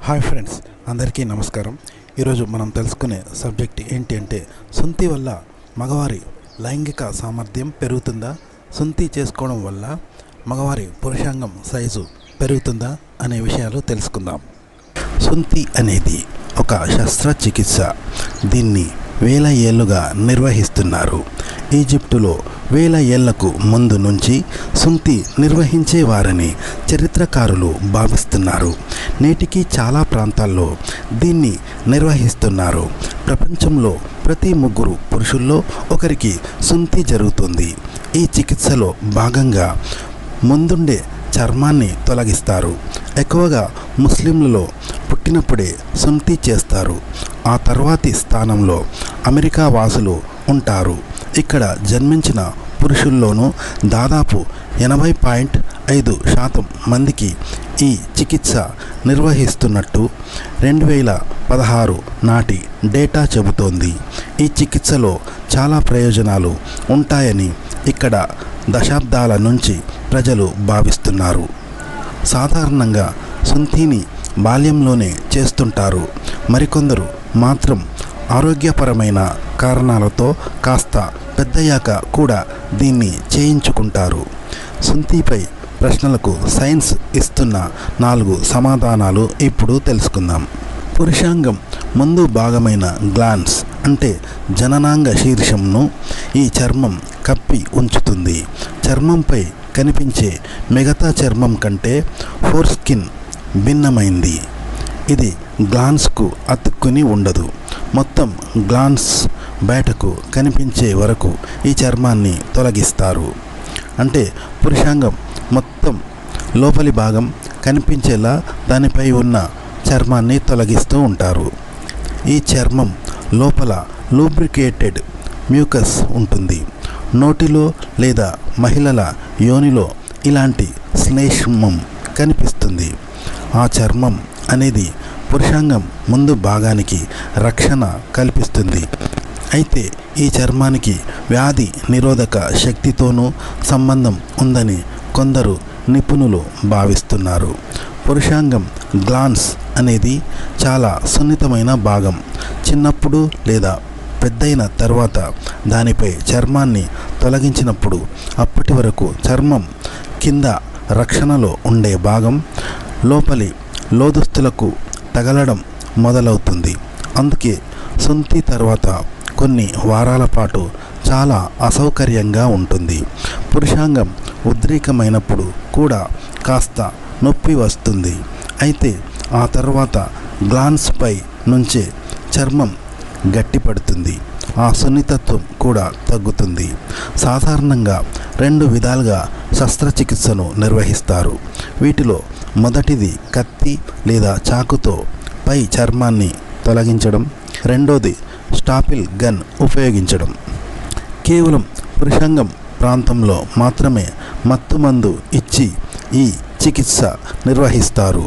Hi friends, అందరికీ నమస్కారం. ఈరోజు మనం తెలుసుకునే సబ్జెక్ట్ ఏంటి అంటే, సుంతి వల్ల మగవారి లైంగిక సామర్థ్యం పెరుగుతుందా, సుంతి చేసుకోవడం వల్ల మగవారి పురుషాంగం సైజు పెరుగుతుందా అనే విషయాలు తెలుసుకుందాం. సుంతి అనేది ఒక శస్త్రచికిత్స. దీన్ని వేల ఏళ్లుగా నిర్వహిస్తున్నారు. ఈజిప్టులో వేల ఏళ్లకు ముందు నుంచి సుంతి నిర్వహించేవారని చరిత్రకారులు భావిస్తున్నారు. నేటికి చాలా ప్రాంతాల్లో దీన్ని నిర్వహిస్తున్నారు. ప్రపంచంలో ప్రతి 3 పురుషుల్లో ఒకరికి సుంతి జరుగుతుంది. ఈ చికిత్సలో భాగంగా ముందుండే చర్మాన్ని తొలగిస్తారు. ఎక్కువగా ముస్లింలలో పుట్టినప్పుడే సుంతి చేస్తారు. ఆ తర్వాతి స్థానంలో అమెరికా వాసులు ఉంటారు. ఇక్కడ జన్మించిన పురుషుల్లోనూ దాదాపు 80.5% మందికి ఈ చికిత్స నిర్వహిస్తున్నట్టు 2016 నాటి డేటా చెబుతోంది. ఈ చికిత్సలో చాలా ప్రయోజనాలు ఉంటాయని ఇక్కడ దశాబ్దాల నుంచి ప్రజలు భావిస్తున్నారు. సాధారణంగా సుంతిని బాల్యంలోనే చేస్తుంటారు. మరికొందరు మాత్రం ఆరోగ్యపరమైన కారణాలతో కాస్త పెద్దయ్యాక కూడా దీన్ని చేయించుకుంటారు. సుంతిపై ప్రశ్నలకు సైన్స్ ఇస్తున్న 4 సమాధానాలు ఇప్పుడు తెలుసుకుందాం. పురుషాంగం ముందు భాగమైన గ్లాన్స్ అంటే జననాంగ శీర్షంను ఈ చర్మం కప్పి ఉంచుతుంది. చర్మంపై కనిపించే మిగతా చర్మం కంటే ఫోర్ స్కిన్ భిన్నమైంది. ఇది గ్లాన్స్కు అతుక్కుని ఉండదు. మొత్తం గ్లాన్స్ బయటకు కనిపించే వరకు ఈ చర్మాన్ని తొలగిస్తారు. అంటే పురుషాంగం మొత్తం లోపలి భాగం కనిపించేలా దానిపై ఉన్న చర్మాన్ని తొలగిస్తూ ఉంటారు. ఈ చర్మం లోపల లూబ్రికేటెడ్ మ్యూకస్ ఉంటుంది. నోటిలో లేదా మహిళల యోనిలో ఇలాంటి శ్లేష్మం కనిపిస్తుంది. ఆ చర్మం అనేది పురుషాంగం ముందు భాగానికి రక్షణ కల్పిస్తుంది. అయితే ఈ చర్మానికి వ్యాధి నిరోధక శక్తితోనూ సంబంధం ఉందని కొందరు నిపుణులు భావిస్తున్నారు. పురుషాంగం గ్లాన్స్ అనేది చాలా సున్నితమైన భాగం. చిన్నప్పుడు లేదా పెద్దయిన తర్వాత దానిపై చర్మాన్ని తొలగించినప్పుడు అప్పటి వరకు చర్మం కింద రక్షణలో ఉండే భాగం లోపలి లోదుస్తులకు తగలడం మొదలవుతుంది. అందుకే సుంతి తర్వాత కొన్ని వారాల పాటు చాలా అసౌకర్యంగా ఉంటుంది. పురుషాంగం ఉద్రేకమైనప్పుడు కూడా కాస్త నొప్పి వస్తుంది. అయితే ఆ తర్వాత గ్లాన్స్పై నుంచే చర్మం గట్టిపడుతుంది. ఆ సున్నితత్వం కూడా తగ్గుతుంది. సాధారణంగా 2 విధాలుగా శస్త్రచికిత్సను నిర్వహిస్తారు. వీటిలో మొదటిది కత్తి లేదా చాకుతో పై చర్మాన్ని తొలగించడం, రెండోది స్టాపిల్ గన్ ఉపయోగించడం. కేవలం పురుషాంగం ప్రాంతంలో మాత్రమే మత్తుమందు ఇచ్చి ఈ చికిత్స నిర్వహిస్తారు.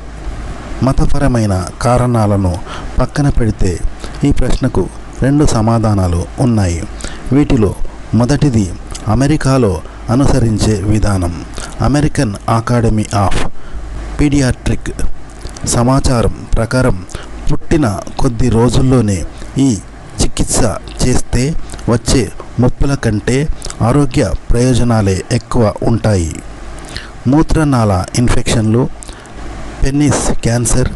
మతపరమైన కారణాలను పక్కన పెడితే ఈ ప్రశ్నకు 2 సమాధానాలు ఉన్నాయి. వీటిలో మొదటిది అమెరికాలో అనుసరించే విధానం. అమెరికన్ అకాడమీ ఆఫ్ పీడియాట్రిక్ సమాచారం ప్రకారం పుట్టిన కొద్ది రోజుల్లోనే ఈ చికిత్స చేస్తే వచ్చే ముప్పుల కంటే ఆరోగ్య ప్రయోజనాలే ఎక్కువ ఉంటాయి. మూత్రనాళ ఇన్ఫెక్షన్లు, పెనిస్ క్యాన్సర్,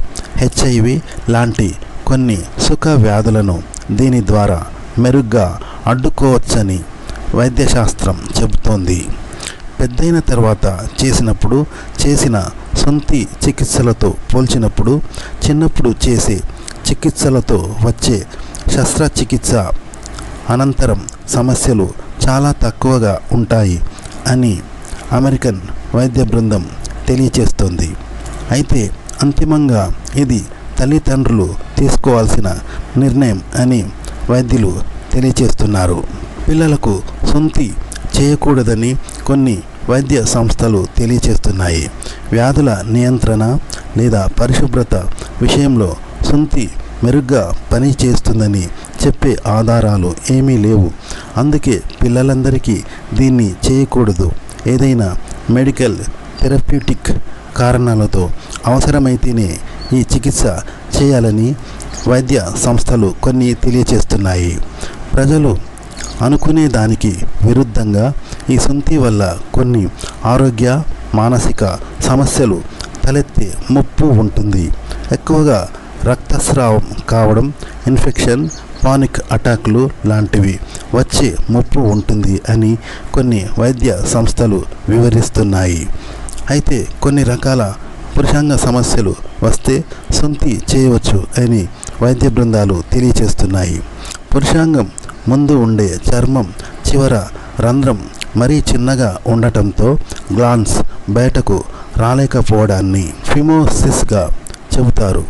HIV లాంటి కొన్ని సుఖ వ్యాధులను దీని ద్వారా మెరుగ్గా అడ్డుకోవచ్చని వైద్యశాస్త్రం చెబుతోంది. పెద్దయిన తర్వాత చేసిన సుంతి చికిత్సలతో పోల్చినప్పుడు చిన్నప్పుడు చేసే చికిత్సలతో వచ్చే శస్త్రచికిత్స అనంతరం సమస్యలు చాలా తక్కువగా ఉంటాయి అని అమెరికన్ వైద్య బృందం తెలియచేస్తోంది. అయితే అంతిమంగా ఇది తల్లిదండ్రులు తీసుకోవాల్సిన నిర్ణయం అని వైద్యులు తెలియచేస్తున్నారు. పిల్లలకు సుంతి చేయకూడదని కొన్ని వైద్య సంస్థలు తెలియచేస్తున్నాయి. వ్యాధుల నియంత్రణ లేదా పరిశుభ్రత విషయంలో సుంతి మెరుగ్గా పని చేస్తుందని చెప్పే ఆధారాలు ఏమీ లేవు. అందుకే పిల్లలందరికీ దీన్ని చేయకూడదు. ఏదైనా మెడికల్ థెరప్యూటిక్ కారణాలతో అవసరమైతేనే ఈ చికిత్స చేయాలని వైద్య సంస్థలు కొన్ని తెలియచేస్తున్నాయి. ప్రజలు అనుకునే దానికి విరుద్ధంగా ఈ సుంతి వల్ల కొన్ని ఆరోగ్య మానసిక సమస్యలు తలెత్తే ముప్పు ఉంటుంది. ఎక్కువగా రక్తస్రావం కావడం, ఇన్ఫెక్షన్, పానిక్ అటాక్లు లాంటివి వచ్చే ముప్పు ఉంటుంది అని కొన్ని వైద్య సంస్థలు వివరిస్తున్నాయి. అయితే కొన్ని రకాల పురుషాంగ సమస్యలు వస్తే సుంతి చేయవచ్చు అని వైద్య బృందాలు తెలియచేస్తున్నాయి. పురుషాంగం ముందు ఉండే చర్మం చివర రంధ్రం మరీ చిన్నగా ఉండటంతో గ్లాన్స్ బయటకు రాలేకపోవడాన్ని ఫిమోసిస్గా చెబుతారు.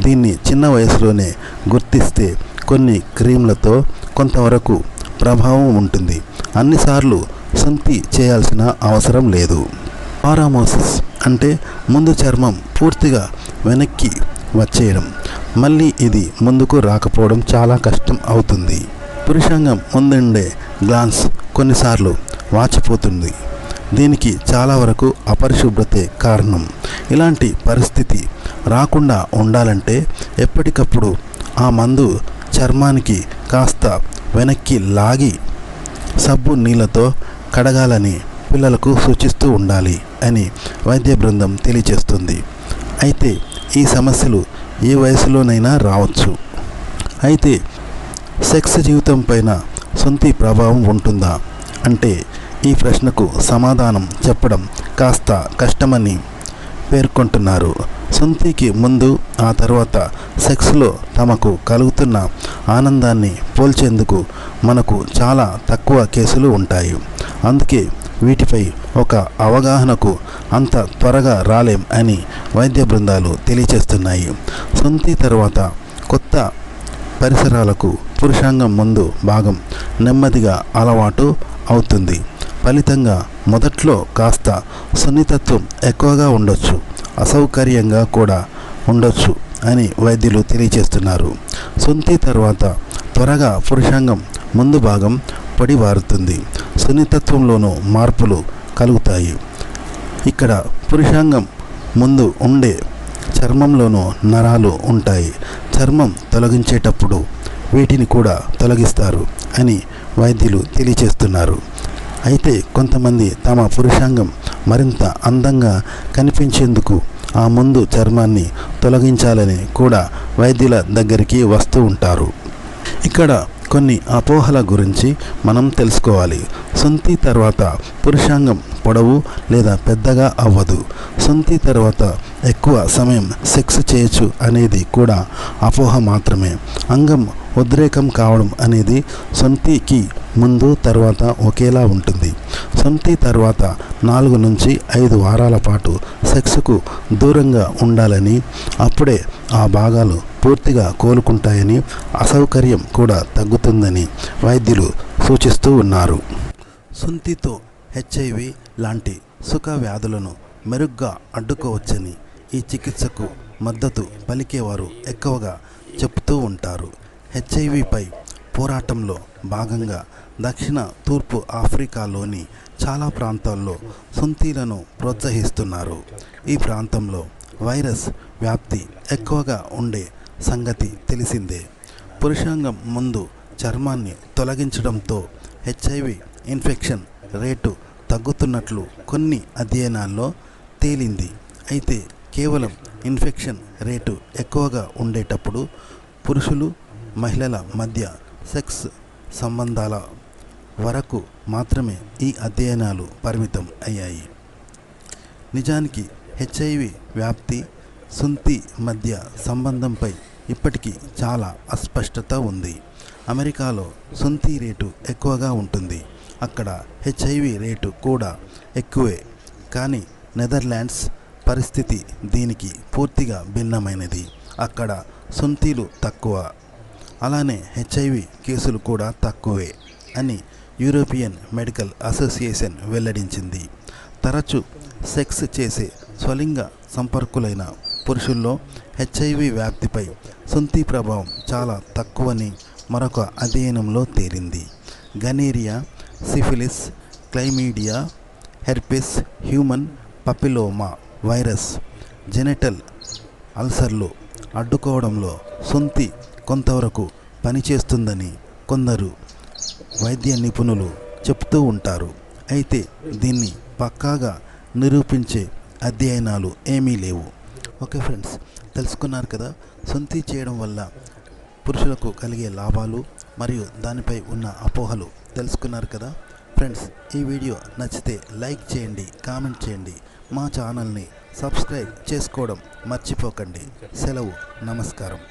దీన్ని చిన్న వయసులోనే గుర్తిస్తే కొన్ని క్రీమ్లతో కొంతవరకు ప్రభావం ఉంటుంది. అన్నిసార్లు సుంతి చేయాల్సిన అవసరం లేదు. పారామోసిస్ అంటే ముందు చర్మం పూర్తిగా వెనక్కి వచ్చేయడం, మళ్ళీ ఇది ముందుకు రాకపోవడం చాలా కష్టం అవుతుంది. పురుషాంగం ముందుండే గ్లాన్స్ కొన్నిసార్లు వాచిపోతుంది. దీనికి చాలా వరకు అపరిశుభ్రతే కారణం. ఇలాంటి పరిస్థితి రాకుండా ఉండాలంటే ఎప్పటికప్పుడు ఆ మందు చర్మానికి కాస్త వెనక్కి లాగి సబ్బు నీళ్ళతో కడగాలని పిల్లలకు సూచిస్తూ ఉండాలి అని వైద్య బృందం తెలియచేస్తుంది. అయితే ఈ సమస్యలు ఏ వయసులోనైనా రావచ్చు. అయితే సెక్స్ జీవితం పైన సుంతి ప్రభావం ఉంటుందా అంటే ఈ ప్రశ్నకు సమాధానం చెప్పడం కాస్త కష్టమని పేర్కొంటున్నారు. సుంతికి ముందు ఆ తర్వాత సెక్స్లో తమకు కలుగుతున్న ఆనందాన్ని పోల్చేందుకు మనకు చాలా తక్కువ కేసులు ఉంటాయి. అందుకే వీటిపై ఒక అవగాహనకు అంత త్వరగా రాలేం అని వైద్య బృందాలు తెలియచేస్తున్నాయి. సుంతి తర్వాత కొత్త పరిసరాలకు పురుషాంగం ముందు భాగం నెమ్మదిగా అలవాటు అవుతుంది. ఫలితంగా మొదట్లో కాస్త సున్నితత్వం ఎక్కువగా ఉండొచ్చు, అసౌకర్యంగా కూడా ఉండొచ్చు అని వైద్యులు తెలియచేస్తున్నారు. సుంతి తర్వాత త్వరగా పురుషాంగం ముందు భాగం పొడిబారుతుంది. సున్నితత్వంలోనూ మార్పులు కలుగుతాయి. ఇక్కడ పురుషాంగం ముందు ఉండే చర్మంలోనూ నరాలు ఉంటాయి. చర్మం తొలగించేటప్పుడు వీటిని కూడా తొలగిస్తారు అని వైద్యులు తెలియచేస్తున్నారు. అయితే కొంతమంది తమ పురుషాంగం మరింత అందంగా కనిపించేందుకు ఆ ముందు చర్మాన్ని తొలగించాలని కూడా వైద్యుల దగ్గరికి వస్తూ ఉంటారు. ఇక్కడ కొన్ని అపోహల గురించి మనం తెలుసుకోవాలి. సుంతి తర్వాత పురుషాంగం పొడవు లేదా పెద్దగా అవ్వదు. సుంతి తర్వాత ఎక్కువ సమయం సెక్స్ చేయొచ్చు అనేది కూడా అపోహ మాత్రమే. అంగం ఉద్రేకం కావడం అనేది సుంతికి ముందు తర్వాత ఒకేలా ఉంటుంది. సుంతి తర్వాత 4 నుంచి 5 వారాల పాటు సెక్స్కు దూరంగా ఉండాలని, అప్పుడే ఆ భాగాలు పూర్తిగా కోలుకుంటాయని, అసౌకర్యం కూడా తగ్గుతుందని వైద్యులు సూచిస్తూ ఉన్నారు. సుంతితో హెచ్ఐవి లాంటి సుఖ వ్యాధులను మెరుగ్గా అడ్డుకోవచ్చని ఈ చికిత్సకు మద్దతు పలికేవారు ఎక్కువగా చెప్తూ ఉంటారు. హెచ్ఐవిపై పోరాటంలో భాగంగా దక్షిణ తూర్పు ఆఫ్రికాలోని చాలా ప్రాంతాల్లో సుంతీలను ప్రోత్సహిస్తున్నారు. ఈ ప్రాంతంలో వైరస్ వ్యాప్తి ఎక్కువగా ఉండే సంగతి తెలిసిందే. పురుషాంగం ముందు చర్మాన్ని తొలగించడంతో హెచ్ఐవి ఇన్ఫెక్షన్ రేటు తగ్గుతున్నట్లు కొన్ని అధ్యయనాల్లో తేలింది. అయితే కేవలం ఇన్ఫెక్షన్ రేటు ఎక్కువగా ఉండేటప్పుడు పురుషులు మహిళల మధ్య సెక్స్ సంబంధాల వరకు మాత్రమే ఈ అధ్యయనాలు పరిమితం అయ్యాయి. నిజానికి హెచ్ఐవి వ్యాప్తి సుంతి మధ్య సంబంధంపై ఇప్పటికీ చాలా అస్పష్టత ఉంది. అమెరికాలో సుంతి రేటు ఎక్కువగా ఉంటుంది. అక్కడ హెచ్ఐవి రేటు కూడా ఎక్కువే. కానీ నెదర్లాండ్స్ పరిస్థితి దీనికి పూర్తిగా భిన్నమైనది. అక్కడ సుంతీలు తక్కువ, అలానే హెచ్ఐవి కేసులు కూడా తక్కువే అని యూరోపియన్ మెడికల్ అసోసియేషన్ వెల్లడించింది. తరచూ సెక్స్ చేసే స్వలింగ సంపర్కులైన పురుషుల్లో హెచ్ఐవి వ్యాప్తిపై సుంతి ప్రభావం చాలా తక్కువని మరొక అధ్యయనంలో తేలింది. Gonorrhoea, syphilis, chlamydia, herpes human papilloma virus, genital అల్సర్లు అడ్డుకోవడంలో శొంఠి కొంతవరకు పనిచేస్తుందని కొందరు వైద్య నిపుణులు చెప్తూ ఉంటారు. అయితే దీన్ని పక్కాగా నిరూపించే అధ్యయనాలు ఏమీ లేవు. ఓకే ఫ్రెండ్స్, తెలుసుకున్నారు కదా శొంఠి చేయడం వల్ల పురుషులకు కలిగే లాభాలు మరియు దానిపై ఉన్న అపోహలు తెలుసుకున్నారు కదా ఫ్రెండ్స్. ఈ వీడియో నచ్చితే లైక్ చేయండి, కామెంట్ చేయండి, మా ఛానల్ని సబ్స్క్రైబ్ చేసుకోవడం మర్చిపోకండి. సెలవు, నమస్కారం.